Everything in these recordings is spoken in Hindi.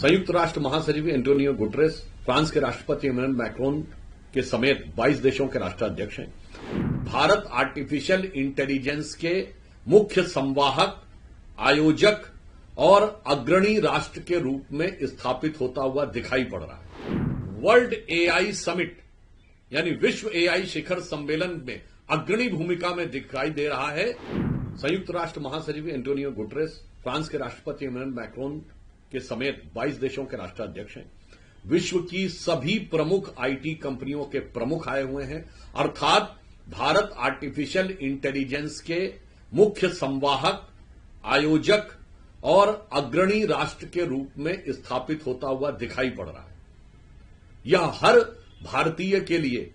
संयुक्त राष्ट्र महासचिव एंटोनियो गुटरेस, फ्रांस के राष्ट्रपति इमैनुअल मैक्रोन के समेत 22 देशों के राष्ट्राध्यक्ष हैं। भारत आर्टिफिशियल इंटेलिजेंस के मुख्य संवाहक, आयोजक और अग्रणी राष्ट्र के रूप में स्थापित होता हुआ दिखाई पड़ रहा है। वर्ल्ड एआई समिट यानी विश्व एआई शिखर सम्मेलन में अग्रणी भूमिका में दिखाई दे रहा है। संयुक्त राष्ट्र महासचिव एंटोनियो गुटरेस, फ्रांस के राष्ट्रपति इमैनुअल मैक्रोन के समेत 22 देशों के राष्ट्राध्यक्ष हैं। विश्व की सभी प्रमुख आईटी कंपनियों के प्रमुख आए हुए हैं, अर्थात भारत आर्टिफिशियल इंटेलिजेंस के मुख्य संवाहक, आयोजक और अग्रणी राष्ट्र के रूप में स्थापित होता हुआ दिखाई पड़ रहा है। यह हर भारतीय के लिए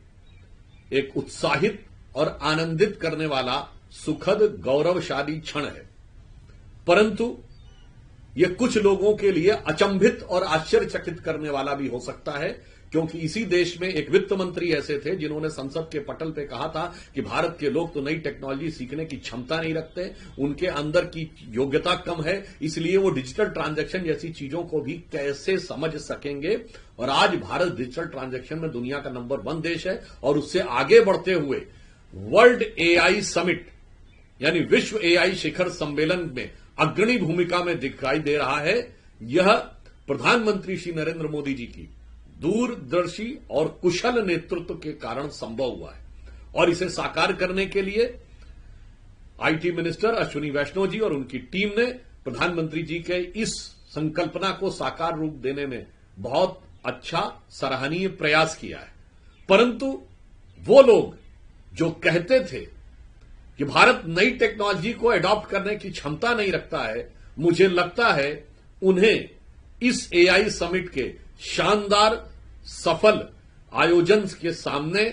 एक उत्साहित और आनंदित करने वाला सुखद गौरवशाली क्षण है, परंतु यह कुछ लोगों के लिए अचंभित और आश्चर्यचकित करने वाला भी हो सकता है, क्योंकि इसी देश में एक वित्त मंत्री ऐसे थे जिन्होंने संसद के पटल पे कहा था कि भारत के लोग तो नई टेक्नोलॉजी सीखने की क्षमता नहीं रखते, उनके अंदर की योग्यता कम है, इसलिए वो डिजिटल ट्रांजैक्शन जैसी चीजों को भी कैसे समझ सकेंगे। और आज भारत डिजिटल ट्रांजैक्शन में दुनिया का नंबर 1 देश है और उससे आगे बढ़ते हुए वर्ल्ड एआई समिट यानी विश्व एआई शिखर सम्मेलन में अग्रणी भूमिका में दिखाई दे रहा है। यह प्रधानमंत्री श्री नरेंद्र मोदी जी की दूरदर्शी और कुशल नेतृत्व के कारण संभव हुआ है और इसे साकार करने के लिए आईटी मिनिस्टर अश्विनी वैष्णव जी और उनकी टीम ने प्रधानमंत्री जी के इस संकल्पना को साकार रूप देने में बहुत अच्छा सराहनीय प्रयास किया है। परंतु वो लोग जो कहते थे कि भारत नई टेक्नोलॉजी को एडॉप्ट करने की क्षमता नहीं रखता है, मुझे लगता है उन्हें इस एआई समिट के शानदार सफल आयोजन के सामने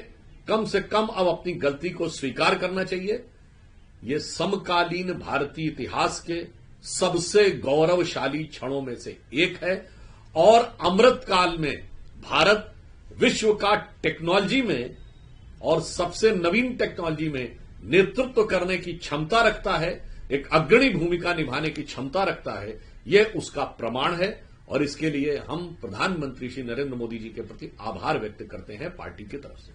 कम से कम अब अपनी गलती को स्वीकार करना चाहिए। यह समकालीन भारतीय इतिहास के सबसे गौरवशाली क्षणों में से एक है और अमृतकाल में भारत विश्व का टेक्नोलॉजी में और सबसे नवीन टेक्नोलॉजी में नेतृत्व करने की क्षमता रखता है, एक अग्रणी भूमिका निभाने की क्षमता रखता है। यह उसका प्रमाण है और इसके लिए हम प्रधानमंत्री श्री नरेंद्र मोदी जी के प्रति आभार व्यक्त करते हैं पार्टी की तरफ से।